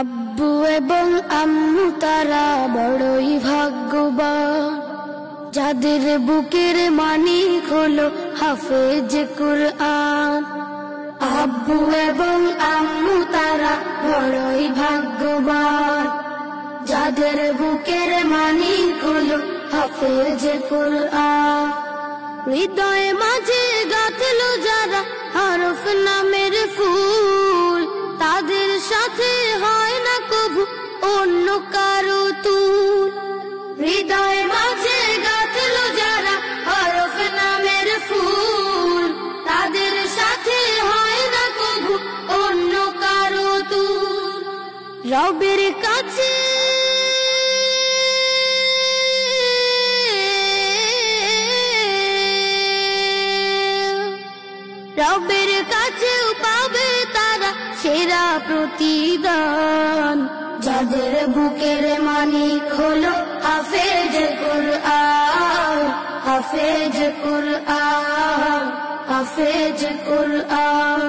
আব্বু এবং আম্মু তারা বড়ই ভাগ্যবান, যাদের বুকের মানিক হলো হাফেজ কুরআন। আব্বু এবং আম্মু তারা বড়ই ভাগ্যবান, যাদের বুকের মানিক হলো হাফেজ কুরআন। হৃদয়ে মাঝে গাঁথলো যারা হরফ নামের ফুল, তাদের সাথে হয় না কবু অন্য কারো তুল। হৃদয়ে মাঝে গাঁথলো যারা হরফ নামের ফুল, তাদের সাথে হয় না কবু অন্য কারো তুল। রবের কাছে রবের কাছেও পাবে তারা সেরা প্রতিদান, যাদের বুকের মানিক হলো হাফেজ কুরআন। হাফেজ কুরআন, হাফেজ কুরআন।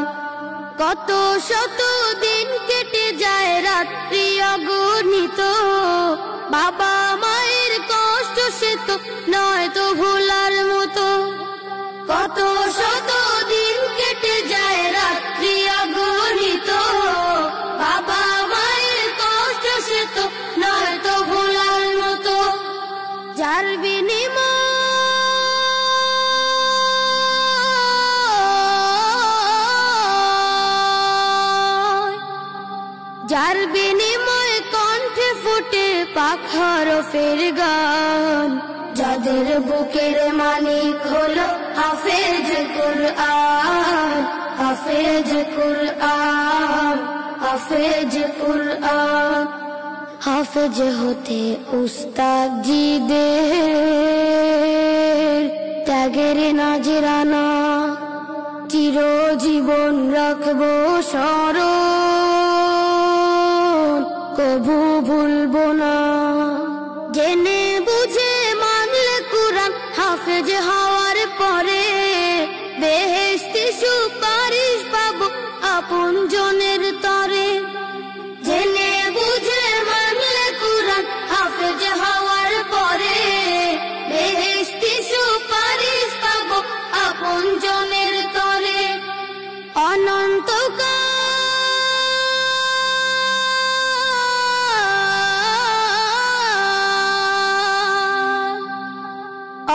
কত শত দিন কেটে যায় রাত্রি অগণিত, বাবা মায়ের কষ্ট সে তো নয় তো ভোলার মতো। কত শত দিন কেটে যায় রাত্রি অগণিত, বাবা মায়ের কষ্ট সে তো নয় তো ভোলার মতো। যার বিনিময় কণ্ঠে ফুটে পাক হরফের গান, যাদের বুকের মানিক হলো হাফেজ কুরআন। হাফেজ কুরআন, হাফেজ কুরআন। হাফেজ হতে উস্তাদজিদের ত্যাগের নাজরানা চিরজীবন রাখবো স্মরণ, কবু ভুলবো না। জেনে বুঝে মানলে কুরআন হাফেজ হওয়ার পরে, বেহেশতি সুপারিশ পাবো আপন জনের তরে। জেনে বুঝে মানলে কুরআন হাফেজ হওয়ার পরে, বেহেশতি সুপারিশ পাবো আপন জনের তরে। অনন্তকাল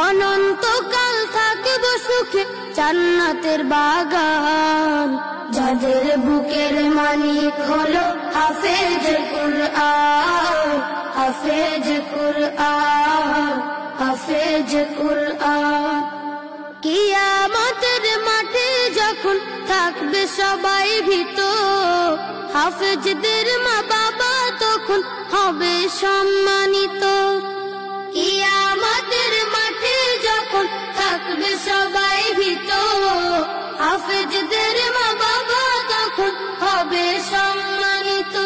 অনন্তকাল থাকবো সুখে জান্নাতের বাগান, যাদের বুকের মানিক হলো হাফেজ কুরআন। হাফেজ কুরআন, হাফেজ কুরআন। কিয়ামতের মাঠে যখন থাকবে সবাই ভীত, হাফেজদের মা বাবা তখন হবে সম্মানিত। কিয়ামতের মাঠে যখন থাকবে সবাই ভীত, হাফেজদের মা বাবা তখন হবে সম্মানিত।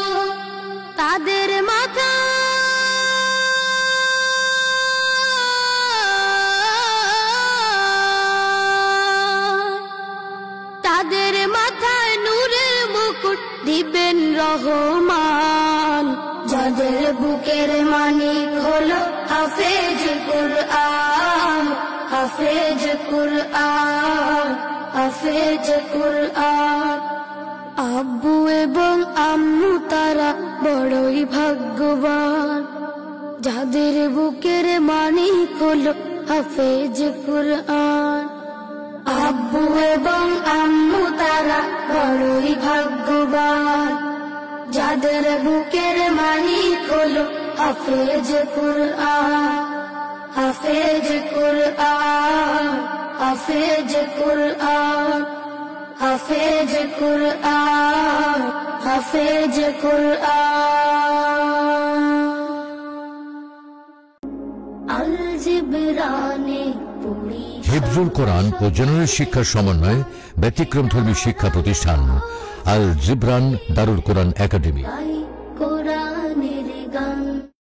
তাদের মাথায় নূরের মুকুট দিবেন রহমান, যাদের বুকের মানিক হলো হাফেজ কুরআন। হাফেজ কুরআন, হাফেজ কুরআন। আব্বু এবং আম্মু তারা বড়ই ভাগ্যবান, যাদের বুকের মানিক হলো হাফেজ কুরআন। আব্বু এবং আম্মু তারা বড়ই ভাগ্যবান, যাদের বুকের মানিক হলো হাফেজ কুরআন। হাফেজ কুরআন, হাফেজ কুরআন। হাফেজ কুরআন, হাফেজ কুরআন। আল জিবরানে হিফজুল কোরআন ও জেনারেল শিক্ষার সমন্বয়ে ব্যতিক্রমধর্মী শিক্ষা প্রতিষ্ঠান আল জিবরান দারুল কোরআন একাডেমি।